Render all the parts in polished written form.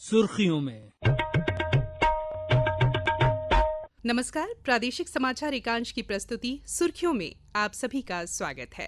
सुर्खियों में। नमस्कार, प्रादेशिक समाचार एकांश की प्रस्तुति सुर्खियों में आप सभी का स्वागत है।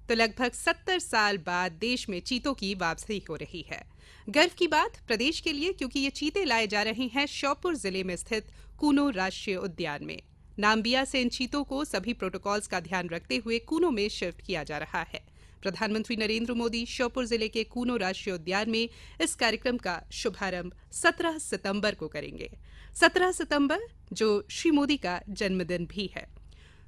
तो लगभग 70 साल बाद देश में चीतों की वापसी हो रही है। गर्व की बात प्रदेश के लिए, क्योंकि ये चीते लाए जा रहे हैं श्योपुर जिले में स्थित कूनो राष्ट्रीय उद्यान में। नामबिया से इन चीतों को सभी प्रोटोकॉल्स का ध्यान रखते हुए कूनो में शिफ्ट किया जा रहा है। प्रधानमंत्री नरेंद्र मोदी श्योपुर जिले के कूनो राष्ट्रीय उद्यान में इस कार्यक्रम का शुभारंभ 17 सितंबर को करेंगे। 17 सितंबर जो श्री मोदी का जन्मदिन भी है।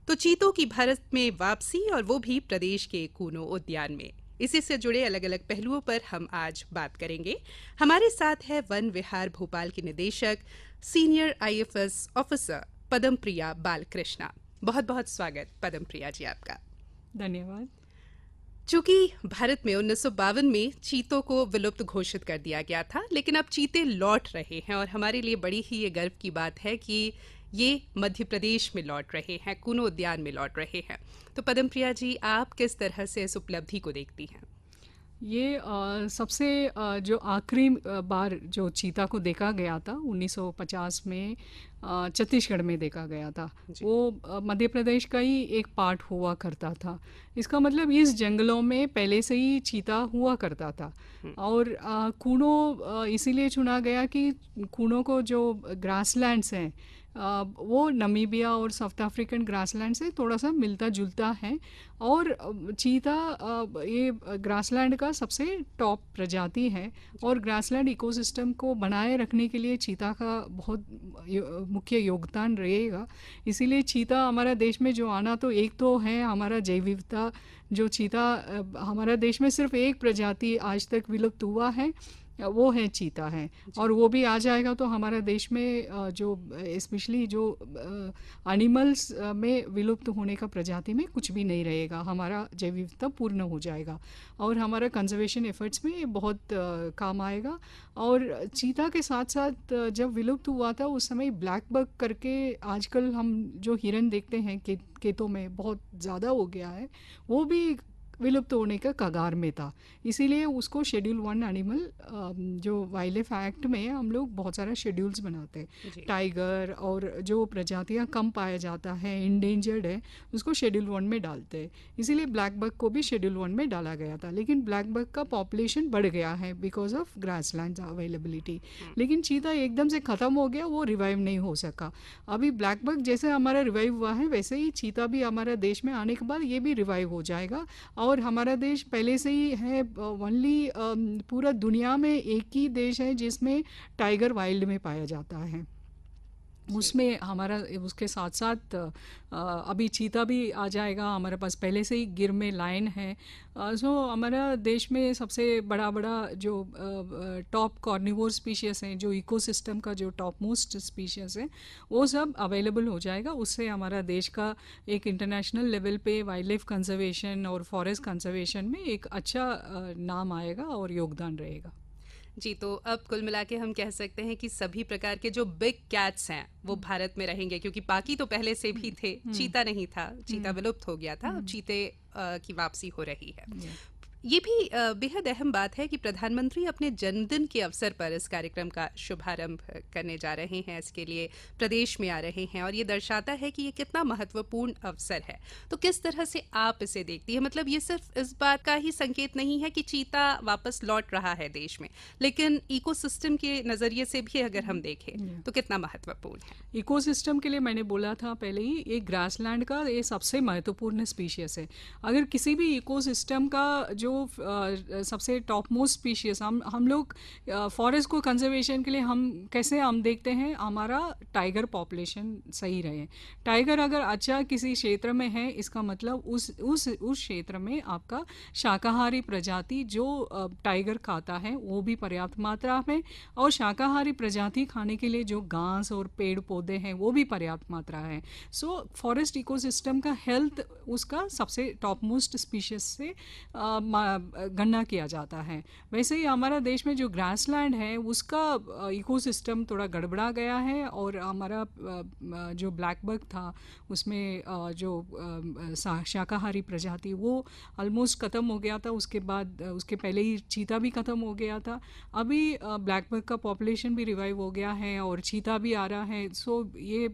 तो चीतों की भारत में वापसी, और वो भी प्रदेश के कूनो उद्यान में। इसी से जुड़े अलग अलग पहलुओं पर हम आज बात करेंगे। हमारे साथ है वन विहार भोपाल की निदेशक, सीनियर IAFS ऑफिसर पदम प्रिया बालकृष्णा। बहुत बहुत स्वागत पदम प्रिया जी आपका। धन्यवाद। चूंकि भारत में 1952 में चीतों को विलुप्त घोषित कर दिया गया था, लेकिन अब चीते लौट रहे हैं और हमारे लिए बड़ी ही ये गर्व की बात है कि ये मध्य प्रदेश में लौट रहे हैं, कूनो उद्यान में लौट रहे हैं। तो पदम प्रिया जी, आप किस तरह से इस उपलब्धि को देखती हैं? ये सबसे जो आखिरी बार जो चीता को देखा गया था 1950 में छत्तीसगढ़ में देखा गया था, वो मध्य प्रदेश का ही एक पार्ट हुआ करता था। इसका मतलब इस जंगलों में पहले से ही चीता हुआ करता था। और कूनो इसीलिए चुना गया कि कूनो को जो ग्रासलैंड्स हैं वो नमीबिया और साउथ अफ्रीकन ग्रासलैंड से थोड़ा सा मिलता जुलता है। और चीता ये ग्रासलैंड का सबसे टॉप प्रजाति है और ग्रासलैंड इकोसिस्टम को बनाए रखने के लिए चीता का बहुत मुख्य योगदान रहेगा। इसीलिए चीता हमारा देश में जो आना, तो एक तो है हमारा जैव विविधता। जो चीता हमारा देश में सिर्फ एक प्रजाति आज तक विलुप्त हुआ है, वो है चीता है, और वो भी आ जाएगा तो हमारा देश में जो स्पेशली जो एनिमल्स में विलुप्त होने का प्रजाति में कुछ भी नहीं रहेगा। हमारा जैव विविधता पूर्ण हो जाएगा और हमारा कंजर्वेशन एफर्ट्स में बहुत काम आएगा। और चीता के साथ साथ जब विलुप्त हुआ था उस समय ब्लैक बक करके, आजकल हम जो हिरन देखते हैं खेतों में बहुत ज़्यादा हो गया है, वो भी विलुप्त होने का कगार में था। इसीलिए उसको शेड्यूल 1 एनिमल, जो वाइल्ड लाइफ एक्ट में हम लोग बहुत सारा शेड्यूल्स बनाते हैं। टाइगर और जो प्रजातियां कम पाया जाता है, इंडेंजर्ड है, उसको शेड्यूल 1 में डालते हैं। इसीलिए ब्लैक बक को भी शेड्यूल 1 में डाला गया था। लेकिन ब्लैक बक का पॉपुलेशन बढ़ गया है बिकॉज ऑफ ग्रासलैंड अवेलेबिलिटी। लेकिन चीता एकदम से ख़त्म हो गया, वो रिवाइव नहीं हो सका। अभी ब्लैक बक जैसे हमारा रिवाइव हुआ है, वैसे ही चीता भी हमारा देश में आने के बाद ये भी रिवाइव हो जाएगा। और हमारा देश पहले से ही है ओनली, पूरा दुनिया में एक ही देश है जिसमें टाइगर वाइल्ड में पाया जाता है। उसमें हमारा, उसके साथ साथ अभी चीता भी आ जाएगा। हमारे पास पहले से ही गिर में लायन है। सो हमारा देश में सबसे बड़ा जो टॉप कॉर्निवोर स्पीशीज़ हैं, जो इकोसिस्टम का जो टॉप मोस्ट स्पीशीज़ है, वो सब अवेलेबल हो जाएगा। उससे हमारा देश का एक इंटरनेशनल लेवल पे वाइल्ड लाइफ कंजर्वेशन और फॉरेस्ट कंजर्वेशन में एक अच्छा नाम आएगा और योगदान रहेगा। जी, तो अब कुल मिला के हम कह सकते हैं कि सभी प्रकार के जो बिग कैट्स हैं वो भारत में रहेंगे, क्योंकि बाकी तो पहले से भी थे। चीता नहीं था, चीता विलुप्त हो गया था, अब चीते की वापसी हो रही है। ये भी बेहद अहम बात है कि प्रधानमंत्री अपने जन्मदिन के अवसर पर इस कार्यक्रम का शुभारंभ करने जा रहे हैं, इसके लिए प्रदेश में आ रहे हैं, और ये दर्शाता है कि ये कितना महत्वपूर्ण अवसर है। तो किस तरह से आप इसे देखती है? मतलब ये सिर्फ इस बात का ही संकेत नहीं है कि चीता वापस लौट रहा है देश में, लेकिन इकोसिस्टम के नज़रिए से भी अगर हम देखें तो कितना महत्वपूर्ण है? इकोसिस्टम के लिए मैंने बोला था पहले ही, ये ग्रासलैंड का ये सबसे महत्वपूर्ण स्पीशीज़ है। अगर किसी भी इकोसिस्टम का जो सबसे टॉप मोस्ट स्पीशीज़, हम लोग फॉरेस्ट को कंजर्वेशन के लिए हम देखते हैं हमारा टाइगर पॉपुलेशन सही रहे। टाइगर अगर अच्छा किसी क्षेत्र में है, इसका मतलब उस क्षेत्र में आपका शाकाहारी प्रजाति जो टाइगर खाता है वो भी पर्याप्त मात्रा में, और शाकाहारी प्रजाति खाने के लिए जो घास और पेड़ पौधे हैं वो भी पर्याप्त मात्रा है। सो फॉरेस्ट इकोसिस्टम का हेल्थ उसका सबसे टॉप मोस्ट स्पीशीज़ से गणना किया जाता है। वैसे ही हमारा देश में जो ग्रासलैंड है उसका इकोसिस्टम थोड़ा गड़बड़ा गया है, और हमारा जो ब्लैक बक था उसमें जो शाकाहारी प्रजाति वो ऑलमोस्ट ख़त्म हो गया था। उसके बाद उसके पहले ही चीता भी ख़त्म हो गया था। अभी ब्लैक बक का पॉपुलेशन भी रिवाइव हो गया है और चीता भी आ रहा है। सो ये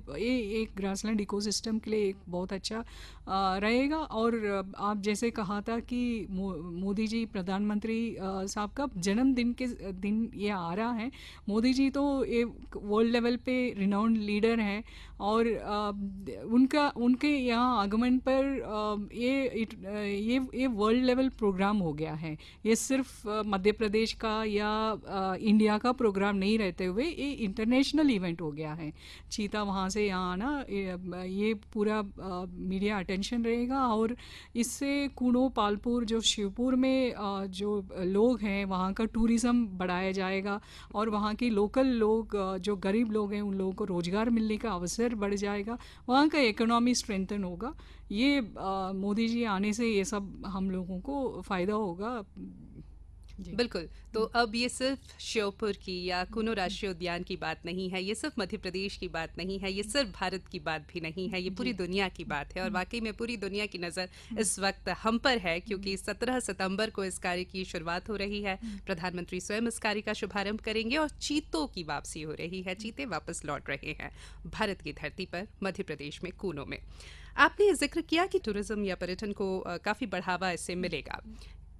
एक ग्रासलैंड इकोसिस्टम के लिए एक बहुत अच्छा रहेगा। और आप जैसे कहा था कि मोदी जी प्रधानमंत्री साहब का जन्मदिन के दिन ये आ रहा है। मोदी जी तो ये वर्ल्ड लेवल पे रिनाउंड लीडर हैं, और उनके यहाँ आगमन पर ये वर्ल्ड लेवल प्रोग्राम हो गया है। ये सिर्फ मध्य प्रदेश का या इंडिया का प्रोग्राम नहीं रहते हुए ये इंटरनेशनल इवेंट हो गया है। चीता वहाँ से यहाँ आना, ये पूरा मीडिया अटेंशन रहेगा, और इससे कूनो पालपुर जो शिवपुर में जो लोग हैं वहाँ का टूरिज़्म बढ़ाया जाएगा, और वहाँ के लोकल लोग जो गरीब लोग हैं उन लोगों को रोज़गार मिलने का अवसर बढ़ जाएगा, वहाँ का इकोनॉमी स्ट्रेंथन होगा। ये मोदी जी आने से ये सब हम लोगों को फ़ायदा होगा। बिल्कुल। तो अब ये सिर्फ श्योपुर की या कुनो राष्ट्रीय उद्यान की बात नहीं है, ये सिर्फ मध्य प्रदेश की बात नहीं है, ये सिर्फ भारत की बात भी नहीं है, ये पूरी दुनिया की बात है। और वाकई में पूरी दुनिया की नज़र इस वक्त हम पर है, क्योंकि 17 सितंबर को इस कार्य की शुरुआत हो रही है। प्रधानमंत्री स्वयं इस कार्य का शुभारंभ करेंगे और चीतों की वापसी हो रही है। चीते वापस लौट रहे हैं भारत की धरती पर, मध्य प्रदेश में कूनो में। आपने जिक्र किया कि टूरिज्म या पर्यटन को काफ़ी बढ़ावा इससे मिलेगा।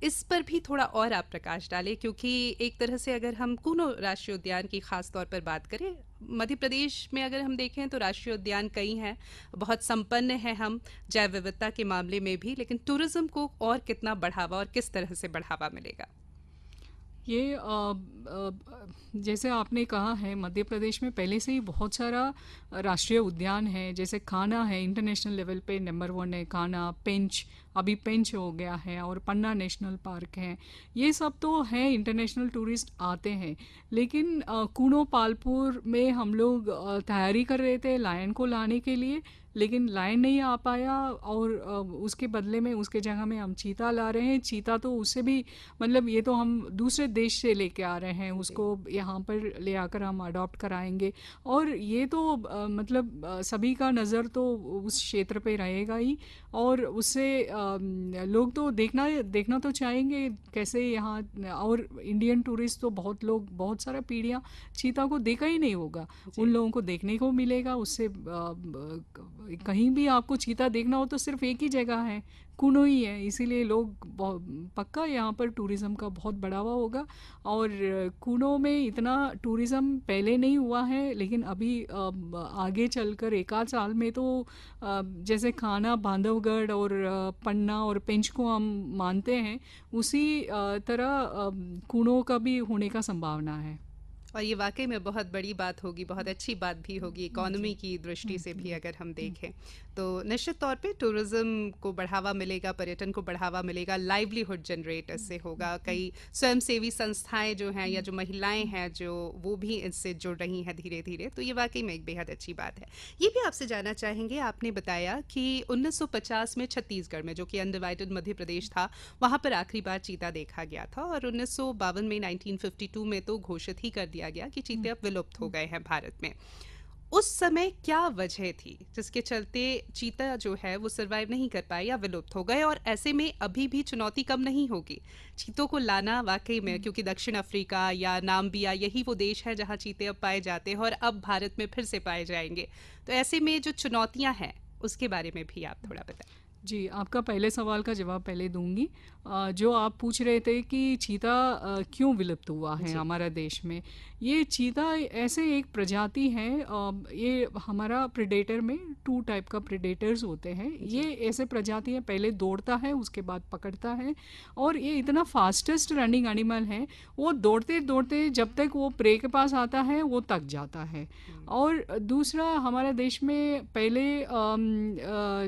इस पर भी थोड़ा और आप प्रकाश डालें, क्योंकि एक तरह से अगर हम कूनो राष्ट्रीय उद्यान की खास तौर पर बात करें, मध्य प्रदेश में अगर हम देखें तो राष्ट्रीय उद्यान कई हैं, बहुत संपन्न हैं हम जैव विविधता के मामले में भी, लेकिन टूरिज्म को और कितना बढ़ावा और किस तरह से बढ़ावा मिलेगा? ये जैसे आपने कहा है, मध्य प्रदेश में पहले से ही बहुत सारा राष्ट्रीय उद्यान है। जैसे कान्हा है, इंटरनेशनल लेवल पे नंबर 1 है कान्हा। पेंच, अभी पेंच हो गया है, और पन्ना नेशनल पार्क है। ये सब तो है, इंटरनेशनल टूरिस्ट आते हैं। लेकिन कूनो पालपुर में हम लोग तैयारी कर रहे थे लायन को लाने के लिए, लेकिन लायन नहीं आ पाया, और उसके बदले में उसके जगह में हम चीता ला रहे हैं। चीता तो उससे भी मतलब ये तो हम दूसरे देश से लेके आ रहे हैं, उसको यहाँ पर ले आकर हम अडॉप्ट कराएंगे। और ये तो मतलब सभी का नज़र तो उस क्षेत्र पे रहेगा ही, और उससे लोग तो देखना तो चाहेंगे कैसे यहाँ। और इंडियन टूरिस्ट तो बहुत लोग, बहुत सारा पीढ़ियाँ चीता को देखा ही नहीं होगा, उन लोगों को देखने को मिलेगा। उससे कहीं भी आपको चीता देखना हो तो सिर्फ एक ही जगह है, कूनो ही है। इसीलिए लोग पक्का यहाँ पर टूरिज़्म का बहुत बढ़ावा होगा। और कूनो में इतना टूरिज़्म पहले नहीं हुआ है, लेकिन अभी आगे चलकर एक आध साल में तो जैसे कान्हा, बांधवगढ़ और पन्ना और पेंच को हम मानते हैं, उसी तरह कूनो का भी होने का संभावना है। और ये वाकई में बहुत बड़ी बात होगी, बहुत अच्छी बात भी होगी इकोनॉमी की दृष्टि से भी अगर हम देखें तो। निश्चित तौर पे टूरिज्म को बढ़ावा मिलेगा, पर्यटन को बढ़ावा मिलेगा, लाइवलीहुड जनरेट इससे होगा। कई स्वयंसेवी संस्थाएं जो हैं या जो महिलाएं हैं जो वो भी इससे जुड़ रही हैं धीरे धीरे, तो ये वाकई में एक बेहद अच्छी बात है। ये भी आपसे जानना चाहेंगे, आपने बताया कि 1950 में छत्तीसगढ़ में, जो कि अनडिवाइडेड मध्य प्रदेश था, वहाँ पर आखिरी बार चीता देखा गया था, और 1952 में 1952 में तो घोषित ही कर दिया गया कि चीते अब विलुप्त हो गए हैं भारत में। उस समय क्या वजह थी जिसके चलते चीता जो है वो सरवाइव नहीं कर पाए या विलुप्त हो गए? और ऐसे में अभी भी चुनौती कम नहीं होगी चीतों को लाना वाकई में, क्योंकि दक्षिण अफ्रीका या नाम्बिया यही वो देश है जहां चीते अब पाए जाते हैं और अब भारत में फिर से पाए जाएंगे। तो ऐसे में जो चुनौतियां हैं उसके बारे में भी आप थोड़ा बताएं। जी, आपका पहले सवाल का जवाब पहले दूंगी। जो आप पूछ रहे थे कि चीता क्यों विलुप्त हुआ है हमारा देश में। ये चीता ऐसे एक प्रजाति है, ये हमारा प्रेडेटर में 2 टाइप का प्रेडेटर्स होते हैं। ये ऐसे प्रजाति है, पहले दौड़ता है उसके बाद पकड़ता है, और ये इतना फास्टेस्ट रनिंग एनिमल है, वो दौड़ते दौड़ते जब तक वो प्रे के पास आता है वो थक जाता है। और दूसरा, हमारा देश में पहले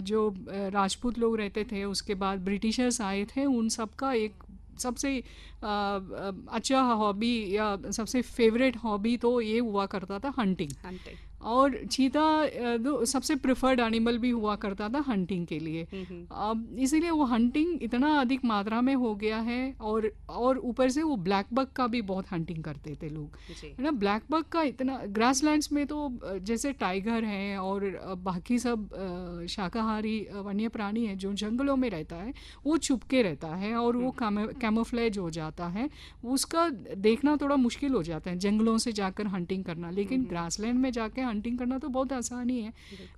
जो राजपूत लोग रहते थे, उसके बाद ब्रिटिशर्स आए थे, उन सब का एक सबसे अच्छा हॉबी या सबसे फेवरेट हॉबी तो ये हुआ करता था हंटिंग। और चीता सबसे प्रेफर्ड एनिमल भी हुआ करता था हंटिंग के लिए। अब इसीलिए वो हंटिंग इतना अधिक मात्रा में हो गया है, और ऊपर से वो ब्लैक बक का भी बहुत हंटिंग करते थे लोग, है ना। ब्लैक बक का इतना ग्रासलैंड्स में तो जैसे टाइगर है और बाकी सब शाकाहारी वन्य प्राणी है जो जंगलों में रहता है, वो छुप के रहता है और वो कैमोफ्लेज हो जाता है, उसका देखना थोड़ा मुश्किल हो जाता है जंगलों से जाकर हंटिंग करना। लेकिन ग्रासलैंड में जाके हंटिंग करना तो बहुत आसानी है।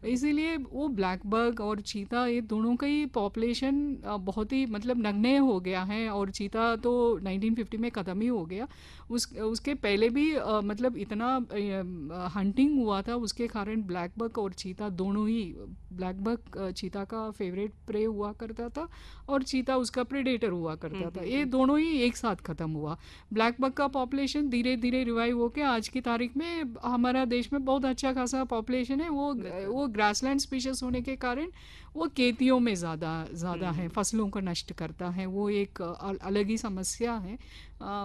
इसीलिए वो ब्लैक बग और चीता, ये दोनों का ही पॉपुलेशन बहुत ही मतलब नगण्य हो गया है। और चीता तो 1950 में ख़त्म ही हो गया। उसके पहले भी मतलब इतना हंटिंग हुआ था, उसके कारण ब्लैक बक और चीता दोनों ही, ब्लैक बक चीता का फेवरेट प्रे हुआ करता था और चीता उसका प्रेडेटर हुआ करता था। ये दोनों ही एक साथ ख़त्म हुआ। ब्लैक बक का पॉपुलेशन धीरे धीरे रिवाइव होकर आज की तारीख में हमारा देश में बहुत अच्छा खासा पॉपुलेशन है। वो ग्रासलैंड स्पीशीज होने के कारण वो खेतियों में ज़्यादा है, फसलों को नष्ट करता है। वो एक अलग ही समस्या है,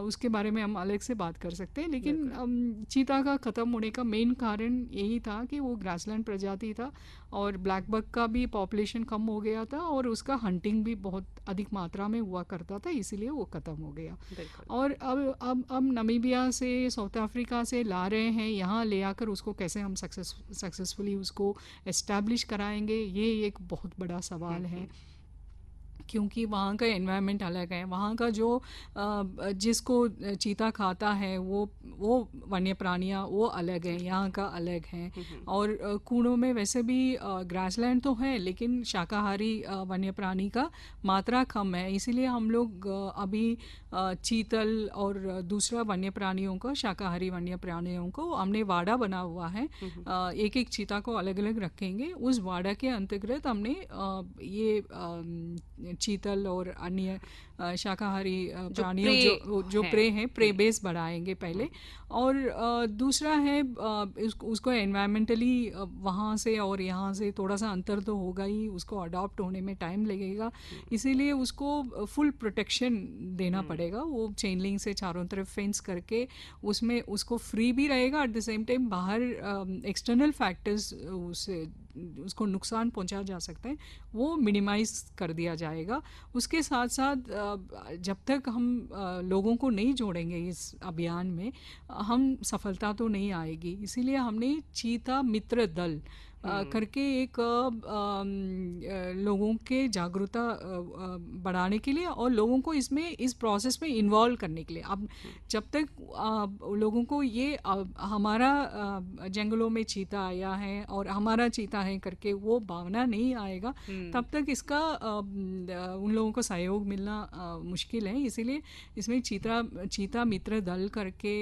उसके बारे में हम अलग से बात कर सकते हैं। लेकिन चीता का ख़त्म होने का मेन कारण यही था कि वो ग्रासलैंड प्रजाति था और ब्लैक बक का भी पॉपुलेशन कम हो गया था और उसका हंटिंग भी बहुत अधिक मात्रा में हुआ करता था, इसीलिए वो ख़त्म हो गया। और अब नमीबिया से, साउथ अफ्रीका से ला रहे हैं, यहाँ ले आकर उसको कैसे हम सक्सेसफुली उसको एस्टैब्लिश कराएंगे, ये एक बहुत बड़ा सवाल है। क्योंकि वहाँ का एनवायरनमेंट अलग है, वहाँ का जो जिसको चीता खाता है वो वन्य प्राणियाँ वो अलग हैं, यहाँ का अलग हैं। और कूड़ों में वैसे भी ग्रासलैंड तो है लेकिन शाकाहारी वन्य प्राणी का मात्रा कम है, इसीलिए हम लोग अभी चीतल और दूसरा वन्य प्राणियों को, शाकाहारी वन्य प्राणियों को हमने वाड़ा बना हुआ है। एक एक चीता को अलग अलग रखेंगे। उस वाड़ा के अंतर्गत हमने ये चीतल और अन्य शाकाहारी प्राणियों जो प्रे हैं, प्रे बेस बढ़ाएंगे पहले। और दूसरा है उसको एनवायरमेंटली वहाँ से और यहाँ से थोड़ा सा अंतर तो होगा ही, उसको अडॉप्ट होने में टाइम लगेगा, इसीलिए उसको फुल प्रोटेक्शन देना पड़ेगा। वो चेन लिंक से चारों तरफ फेंस करके उसमें उसको फ्री भी रहेगा, एट द सेम टाइम बाहर एक्सटर्नल फैक्टर्स उसको नुकसान पहुंचा जा सकता है वो मिनिमाइज कर दिया जाएगा। उसके साथ साथ जब तक हम लोगों को नहीं जोड़ेंगे इस अभियान में, हम सफलता तो नहीं आएगी। इसीलिए हमने चीता मित्र दल करके एक लोगों के जागरूकता बढ़ाने के लिए और लोगों को इस प्रोसेस में इन्वॉल्व करने के लिए। अब जब तक लोगों को ये हमारा जंगलों में चीता आया है और हमारा चीता है करके वो भावना नहीं आएगा, तब तक इसका उन लोगों को सहयोग मिलना मुश्किल है। इसीलिए इसमें चीता मित्र दल करके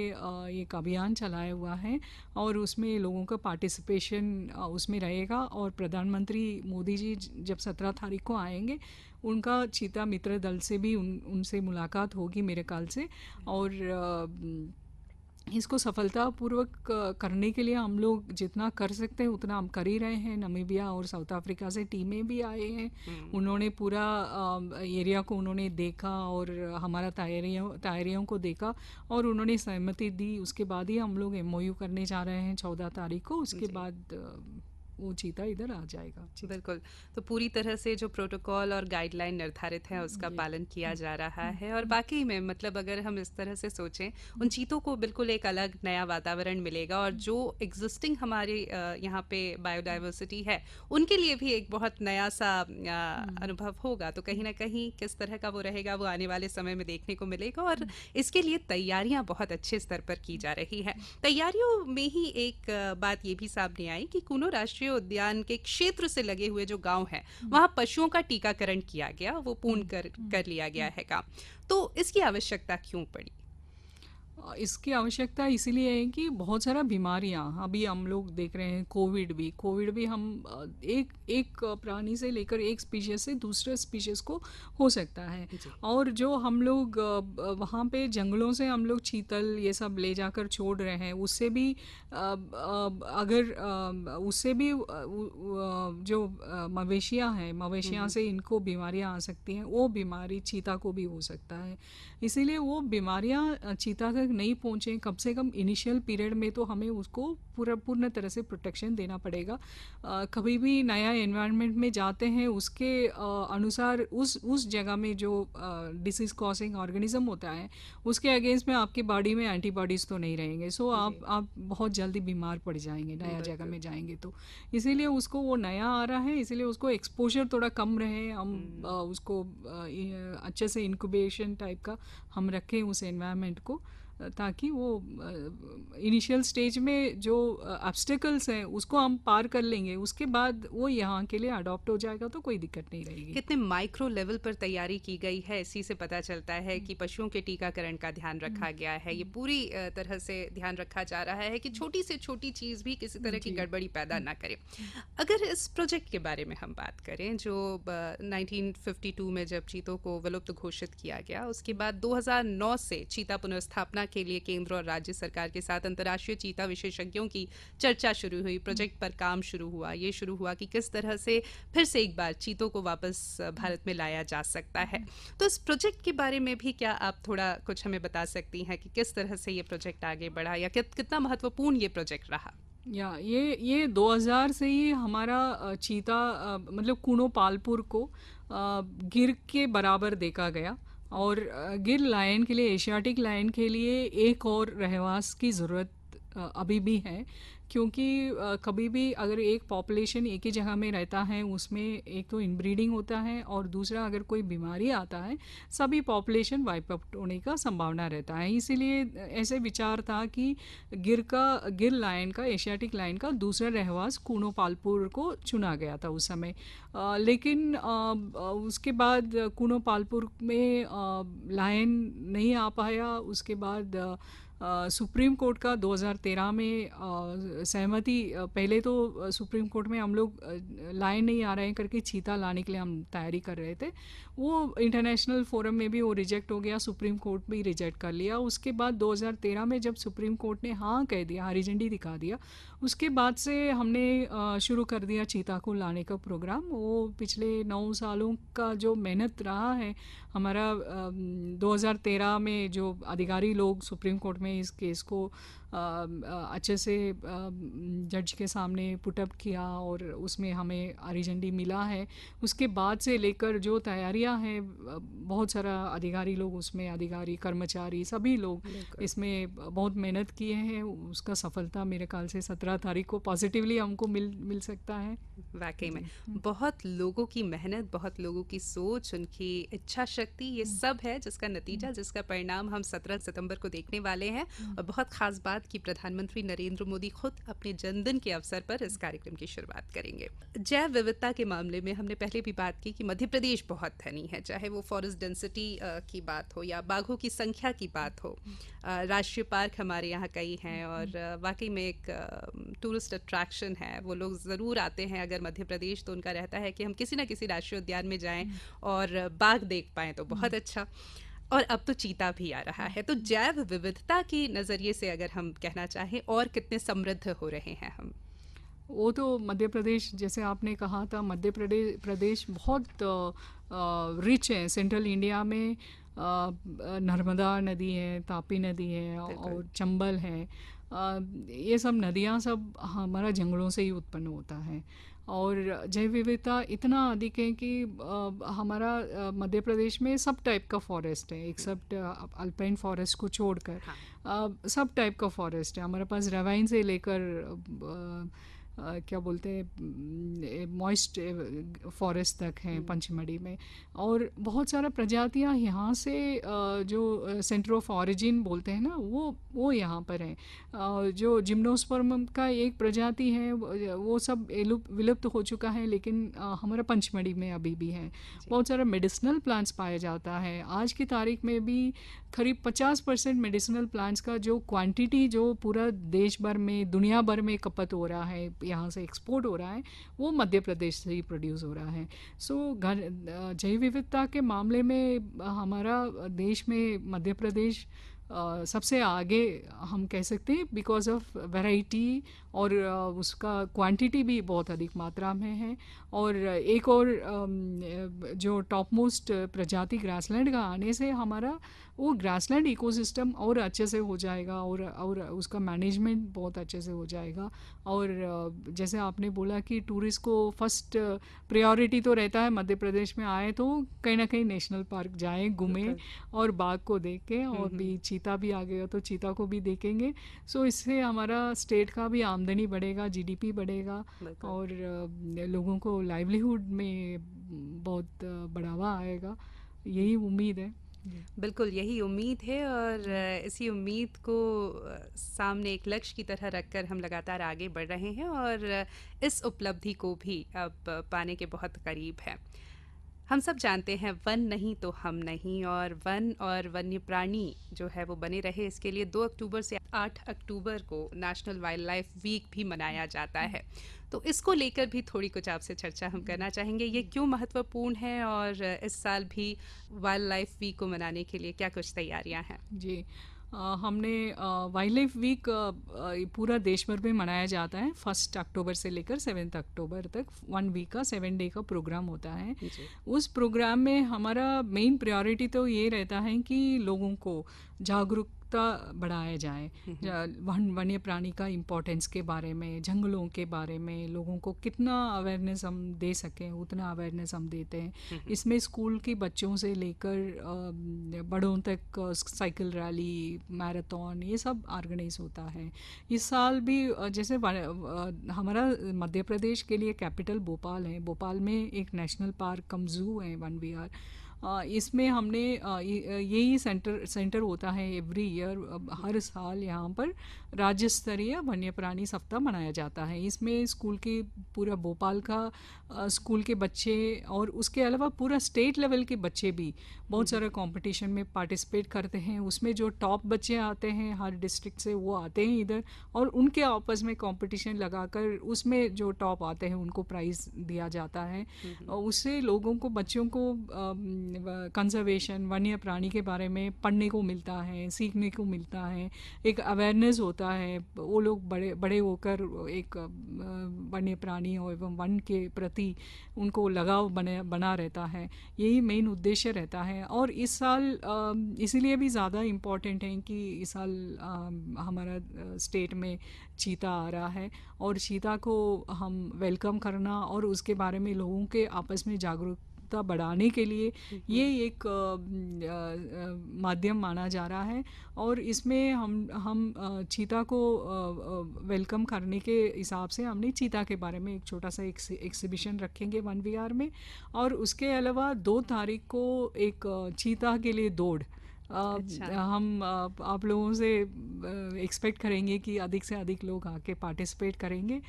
एक अभियान चलाया हुआ है और उसमें लोगों का पार्टिसिपेशन में रहेगा। और प्रधानमंत्री मोदी जी जब 17 तारीख को आएंगे, उनका चीता मित्र दल से भी उनसे मुलाकात होगी मेरे ख्याल से। और इसको सफलतापूर्वक करने के लिए हम लोग जितना कर सकते हैं उतना हम कर ही रहे हैं। नमीबिया और साउथ अफ्रीका से टीमें भी आए हैं, उन्होंने पूरा एरिया को उन्होंने देखा और हमारा तैयारियों को देखा और उन्होंने सहमति दी। उसके बाद ही हम लोग MOU करने जा रहे हैं 14 तारीख को। उसके बाद वो चीता इधर आ जाएगा। बिल्कुल, तो पूरी तरह से जो प्रोटोकॉल और गाइडलाइन निर्धारित है उसका पालन किया जा रहा है। और वाकई में मतलब अगर हम इस तरह से सोचें, उन चीतों को बिल्कुल एक अलग नया वातावरण मिलेगा और जो एग्जिस्टिंग हमारे यहाँ पे बायोडाइवर्सिटी है उनके लिए भी एक बहुत नया सा अनुभव होगा। तो कहीं ना कहीं किस तरह का वो रहेगा वो आने वाले समय में देखने को मिलेगा और इसके लिए तैयारियां बहुत अच्छे स्तर पर की जा रही है। तैयारियों में ही एक बात ये भी सामने आई कि कूनो राष्ट्रीय उद्यान के क्षेत्र से लगे हुए जो गांव हैं वहां पशुओं का टीकाकरण किया गया, वो पूर्ण कर लिया गया है काम। तो इसकी आवश्यकता क्यों पड़ी? इसकी आवश्यकता इसीलिए है कि बहुत सारा बीमारियां अभी हम लोग देख रहे हैं। कोविड भी हम एक प्राणी से लेकर एक स्पीशीज से दूसरे स्पीशीज को हो सकता है। और जो हम लोग वहाँ पे जंगलों से हम लोग चीतल ये सब ले जाकर छोड़ रहे हैं, उससे भी जो मवेशियाँ से इनको बीमारियाँ आ सकती हैं, वो बीमारी चीता को भी हो सकता है। इसीलिए वो बीमारियाँ चीता तक तक नहीं पहुँचे, कम से कम इनिशियल पीरियड में तो हमें उसको पूर्ण तरह से प्रोटेक्शन देना पड़ेगा। कभी भी नया एनवायरनमेंट में जाते हैं उसके अनुसार उस जगह में जो डिसीज़ कॉजिंग ऑर्गेनिज्म होता है उसके अगेंस्ट में आपकी बॉडी में एंटीबॉडीज़ तो नहीं रहेंगे, सो आप बहुत जल्दी बीमार पड़ जाएंगे नया जगह में जाएंगे तो। इसीलिए उसको वो नया आ रहा है, इसीलिए उसको एक्सपोजर थोड़ा कम रहे, हम उसको अच्छे से इंक्यूबेशन टाइप का हम रखें उस एनवायरनमेंट को, ताकि वो इनिशियल स्टेज में जो ऑब्स्टेकल्स हैं उसको हम पार कर लेंगे, उसके बाद वो यहाँ के लिए अडॉप्ट हो जाएगा तो कोई दिक्कत नहीं रहेगी। कितने माइक्रो लेवल पर तैयारी की गई है, इसी से पता चलता है कि पशुओं के टीकाकरण का ध्यान रखा गया है। ये पूरी तरह से ध्यान रखा जा रहा है कि छोटी से छोटी चीज़ भी किसी तरह की गड़बड़ी पैदा ना करे। अगर इस प्रोजेक्ट के बारे में हम बात करें, जो 1952 में जब चीतों को विलुप्त घोषित किया गया, उसके बाद 2009 से चीता पुनर्स्थापना के लिए केंद्र और राज्य सरकार के साथ अंतर्राष्ट्रीय चीता विशेषज्ञों की चर्चा शुरू हुई, प्रोजेक्ट पर काम शुरू हुआ। ये शुरू हुआ कि किस तरह से फिर से एक बार चीतों को वापस भारत में लाया जा सकता है। तो इस प्रोजेक्ट के बारे में भी क्या आप थोड़ा कुछ हमें बता सकती हैं कि किस तरह से ये प्रोजेक्ट आगे बढ़ा या कितना महत्वपूर्ण ये प्रोजेक्ट रहा? या ये 2000 से ही हमारा चीता मतलब कूनो पालपुर को गिर के बराबर देखा गया, और गिर लायन के लिए, एशियाटिक लायन के लिए एक और रहवास की ज़रूरत अभी भी है, क्योंकि कभी भी अगर एक पॉपुलेशन एक ही जगह में रहता है उसमें एक तो इनब्रीडिंग होता है, और दूसरा अगर कोई बीमारी आता है सभी पॉपुलेशन वाइप आउट होने का संभावना रहता है। इसीलिए ऐसे विचार था कि गिर लायन का, एशियाटिक लायन का दूसरा रहवास कूनो पालपुर को चुना गया था उस समय। लेकिन उसके बाद कूनो पालपुर में लायन नहीं आ पाया। उसके बाद सुप्रीम कोर्ट का 2013 में सहमति, पहले तो सुप्रीम कोर्ट में हम लोग लायन नहीं आ रहे हैं करके चीता लाने के लिए हम तैयारी कर रहे थे, वो इंटरनेशनल फोरम में भी वो रिजेक्ट हो गया, सुप्रीम कोर्ट भी रिजेक्ट कर लिया। उसके बाद 2013 में जब सुप्रीम कोर्ट ने हाँ कह दिया, हरी झंडी दिखा दिया, उसके बाद से हमने शुरू कर दिया चीता को लाने का प्रोग्राम। वो पिछले 9 सालों का जो मेहनत रहा है हमारा, 2013 में जो अधिकारी लोग सुप्रीम कोर्ट में इस केस को अच्छे से जज के सामने पुटअप किया और उसमें हमें हरी झंडी मिला है, उसके बाद से लेकर जो तैयारियां हैं, बहुत सारा अधिकारी लोग उसमें, अधिकारी कर्मचारी सभी लोग इसमें बहुत मेहनत किए हैं। उसका सफलता मेरे ख्याल से 17 तारीख को पॉजिटिवली हमको मिल सकता है। वाकई में बहुत लोगों की मेहनत, बहुत लोगों की सोच, उनकी इच्छा शक्ति, ये सब है जिसका नतीजा, जिसका परिणाम हम 17 सितंबर को देखने वाले हैं। और बहुत खास बात कि प्रधानमंत्री नरेंद्र मोदी खुद अपने जन्मदिन के अवसर पर इस कार्यक्रम की शुरुआत करेंगे। जैव विविधता के मामले में हमने पहले भी बात की कि मध्य प्रदेश बहुत धनी है, चाहे वो फॉरेस्ट डेंसिटी की बात हो या बाघों की संख्या की बात हो। राष्ट्रीय पार्क हमारे यहाँ कई हैं और वाकई में एक टूरिस्ट अट्रैक्शन है, वो लोग ज़रूर आते हैं अगर मध्य प्रदेश, तो उनका रहता है कि हम किसी ना किसी राष्ट्रीय उद्यान में जाएं और बाघ देख पाएं तो बहुत अच्छा। और अब तो चीता भी आ रहा है, तो जैव विविधता की नज़रिए से अगर हम कहना चाहें और कितने समृद्ध हो रहे हैं हम? वो तो मध्य प्रदेश, जैसे आपने कहा था, मध्य प्रदेश बहुत रिच है। सेंट्रल इंडिया में नर्मदा नदी है, तापी नदी है और चंबल है, ये सब नदियाँ सब हमारा जंगलों से ही उत्पन्न होता है। और जैव विविधता इतना अधिक है कि हमारा मध्य प्रदेश में सब टाइप का फॉरेस्ट है, एक्सेप्ट अल्पाइन फॉरेस्ट को छोड़कर। सब टाइप का फॉरेस्ट है हमारे पास, रवाइन से लेकर क्या बोलते हैं मॉइस्ट फॉरेस्ट तक हैं पंचमढ़ी में। और बहुत सारा प्रजातियां यहाँ से जो सेंटर ऑफ ऑरिजिन बोलते हैं ना, वो यहाँ पर हैं। जो जिम्नोस्पर्म का एक प्रजाति है वो सब विलुप्त हो चुका है, लेकिन हमारा पंचमढ़ी में अभी भी है। बहुत सारा मेडिसिनल प्लांट्स पाया जाता है। आज की तारीख में भी करीब 50% मेडिसिनल प्लांट्स का जो क्वांटिटी जो पूरा देश भर में, दुनिया भर में खपत हो रहा है, यहाँ से एक्सपोर्ट हो रहा है, वो मध्य प्रदेश से ही प्रोड्यूस हो रहा है। सो जैव विविधता के मामले में हमारा देश में मध्य प्रदेश सबसे आगे हम कह सकते हैं, बिकॉज ऑफ वैरायटी, और उसका क्वांटिटी भी बहुत अधिक मात्रा में है। और एक और जो टॉप मोस्ट प्रजाति ग्रासलैंड का आने से हमारा वो ग्रासलैंड इकोसिस्टम और अच्छे से हो जाएगा, और उसका मैनेजमेंट बहुत अच्छे से हो जाएगा। और जैसे आपने बोला कि टूरिस्ट को फर्स्ट प्रायोरिटी तो रहता है, मध्य प्रदेश में आए तो कहीं ना कहीं नेशनल पार्क जाएं, घूमें और बाघ को देखें, और भी चीता भी आ गया तो चीता को भी देखेंगे। सो इससे हमारा स्टेट का भी आमदनी बढ़ेगा, जीडीपी बढ़ेगा, और लोगों को लाइवलीहुड में बहुत बढ़ावा आएगा, यही उम्मीद है। बिल्कुल यही उम्मीद है, और इसी उम्मीद को सामने एक लक्ष्य की तरह रखकर हम लगातार आगे बढ़ रहे हैं, और इस उपलब्धि को भी अब पाने के बहुत करीब है। हम सब जानते हैं वन नहीं तो हम नहीं, और वन और वन्य प्राणी जो है वो बने रहे, इसके लिए 2 अक्टूबर से 8 अक्टूबर को नेशनल वाइल्ड लाइफ वीक भी मनाया जाता है। तो इसको लेकर भी थोड़ी कुछ आपसे चर्चा हम करना चाहेंगे, ये क्यों महत्वपूर्ण है, और इस साल भी वाइल्ड लाइफ वीक को मनाने के लिए क्या कुछ तैयारियां हैं? जी, हमने वाइल्ड लाइफ वीक पूरा देश भर में मनाया जाता है। 1 अक्टूबर से लेकर 7 अक्टूबर तक 1 वीक का 7 डे का प्रोग्राम होता है। उस प्रोग्राम में हमारा मेन प्रायोरिटी तो ये रहता है कि लोगों को जागरूकता बढ़ाया जाए, वन्य प्राणी का इम्पोर्टेंस के बारे में, जंगलों के बारे में लोगों को कितना अवेयरनेस हम दे सकें उतना अवेयरनेस हम देते हैं। इसमें स्कूल के बच्चों से लेकर बड़ों तक साइकिल रैली, मैराथन, ये सब ऑर्गेनाइज होता है। इस साल भी जैसे हमारा मध्य प्रदेश के लिए कैपिटल भोपाल है, भोपाल में एक नेशनल पार्क कम जू है, वन विहार। इसमें हमने यही सेंटर होता है एवरी ईयर, हर साल यहाँ पर राज्य स्तरीय वन्य प्राणी सप्ताह मनाया जाता है। इसमें स्कूल के पूरा भोपाल का स्कूल के बच्चे, और उसके अलावा पूरा स्टेट लेवल के बच्चे भी बहुत सारे कंपटीशन में पार्टिसिपेट करते हैं। उसमें जो टॉप बच्चे आते हैं हर डिस्ट्रिक्ट से, वो आते हैं इधर, और उनके आपस में कंपटीशन लगाकर उसमें जो टॉप आते हैं उनको प्राइज़ दिया जाता है। उससे लोगों को, बच्चों को कंजर्वेशन, वन्य प्राणी के बारे में पढ़ने को मिलता है, सीखने को मिलता है, एक अवेयरनेस होता है। वो लोग बड़े होकर एक वन्य प्राणी और एवं वन के प्रति उनको लगाव बना रहता है। यही मेन उद्देश्य रहता है। और इस साल इसीलिए भी ज़्यादा इम्पॉर्टेंट है कि इस साल हमारा स्टेट में चीता आ रहा है, और चीता को हम वेलकम करना और उसके बारे में लोगों के आपस में जागरूकता बढ़ाने के लिए ये एक माध्यम माना जा रहा है। और इसमें हम चीता को वेलकम करने के हिसाब से हमने चीता के बारे में एक छोटा सा एग्जीबिशन रखेंगे वन विहार में। और उसके अलावा 2 तारीख को एक चीता के लिए दौड़, हम आप लोगों से एक्सपेक्ट करेंगे कि अधिक से अधिक लोग आके पार्टिसिपेट करेंगे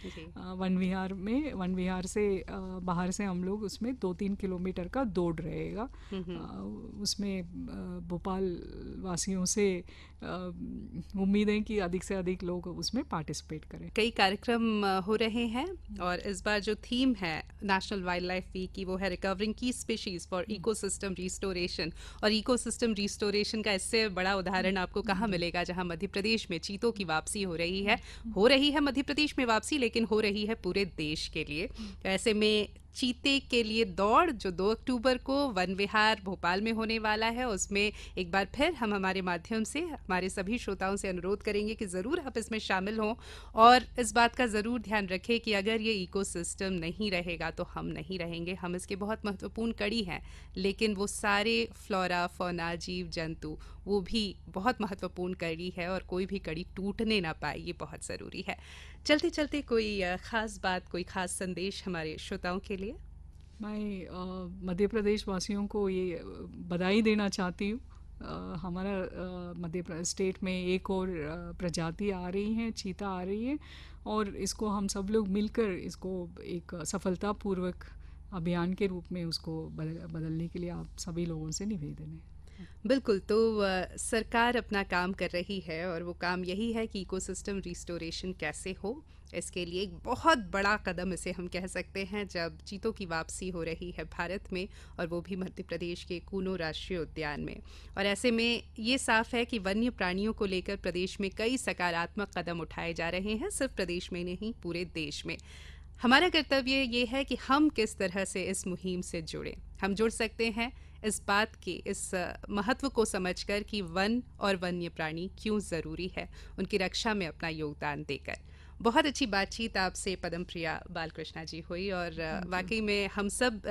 वन विहार में। वन विहार से बाहर से हम लोग उसमें 2-3 किलोमीटर का दौड़ रहेगा। उसमें भोपाल वासियों से उम्मीद है कि अधिक से अधिक लोग उसमें पार्टिसिपेट करें। कई कार्यक्रम हो रहे हैं, और इस बार जो थीम है नेशनल वाइल्ड लाइफ वीक की वो है रिकवरिंग की स्पीशीज फॉर इकोसिस्टम रिस्टोरेशन। और इकोसिस्टम रिस्टोरेशन का इससे बड़ा उदाहरण आपको कहाँ मिलेगा जहाँ मध्य प्रदेश में चीतों की वापसी हो रही है मध्य प्रदेश में वापसी, लेकिन हो रही है पूरे देश के लिए। ऐसे में चीते के लिए दौड़ जो 2 अक्टूबर को वन विहार भोपाल में होने वाला है, उसमें एक बार फिर हम हमारे माध्यम से हमारे सभी श्रोताओं से अनुरोध करेंगे कि ज़रूर आप इसमें शामिल हों, और इस बात का ज़रूर ध्यान रखें कि अगर ये इकोसिस्टम नहीं रहेगा तो हम नहीं रहेंगे। हम इसके बहुत महत्वपूर्ण कड़ी हैं, लेकिन वो सारे फ्लोरा, फौना, जीव जंतु, वो भी बहुत महत्वपूर्ण कड़ी है, और कोई भी कड़ी टूटने ना पाए, ये बहुत ज़रूरी है। चलते चलते कोई ख़ास बात, कोई ख़ास संदेश हमारे श्रोताओं के लिए? मैं मध्य प्रदेश वासियों को ये बधाई देना चाहती हूँ। हमारा मध्य स्टेट में एक और प्रजाति आ रही है, चीता आ रही है, और इसको हम सब लोग मिलकर इसको एक सफलतापूर्वक अभियान के रूप में उसको बदलने के लिए आप सभी लोगों से निवेदन है। बिल्कुल, तो सरकार अपना काम कर रही है और वो काम यही है कि इकोसिस्टम रिस्टोरेशन कैसे हो। इसके लिए एक बहुत बड़ा कदम इसे हम कह सकते हैं जब चीतों की वापसी हो रही है भारत में, और वो भी मध्य प्रदेश के कूनो राष्ट्रीय उद्यान में। और ऐसे में ये साफ है कि वन्य प्राणियों को लेकर प्रदेश में कई सकारात्मक कदम उठाए जा रहे हैं, सिर्फ प्रदेश में नहीं पूरे देश में। हमारा कर्तव्य ये है कि हम किस तरह से इस मुहिम से जुड़ें। हम जुड़ सकते हैं इस बात के इस महत्व को समझकर कि वन और वन्य प्राणी क्यों ज़रूरी है, उनकी रक्षा में अपना योगदान देकर। बहुत अच्छी बातचीत आपसे पद्म प्रिया बालकृष्णा जी हुई, और थैंक यू। वाकई में हम सब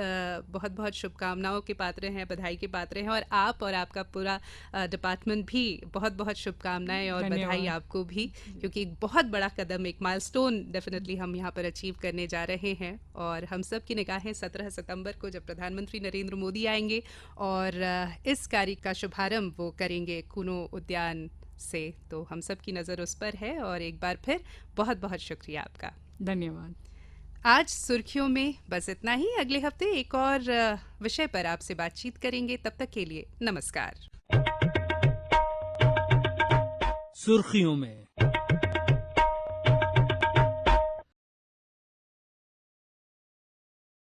बहुत बहुत शुभकामनाओं के पात्र हैं, बधाई के पात्र हैं, और आप और आपका पूरा डिपार्टमेंट भी बहुत बहुत शुभकामनाएं और बधाई धन्यवाद। आपको भी, क्योंकि एक बहुत बड़ा कदम, एक माइलस्टोन डेफिनेटली हम यहाँ पर अचीव करने जा रहे हैं। और हम सब की निगाहें 17 सितंबर को जब प्रधानमंत्री नरेंद्र मोदी आएंगे और इस कार्य का शुभारंभ वो करेंगे कूनो उद्यान से, तो हम सब की नज़र उस पर है। और एक बार फिर बहुत बहुत शुक्रिया आपका। धन्यवाद। आज सुर्खियों में बस इतना ही। अगले हफ्ते एक और विषय पर आपसे बातचीत करेंगे। तब तक के लिए नमस्कार। सुर्खियों में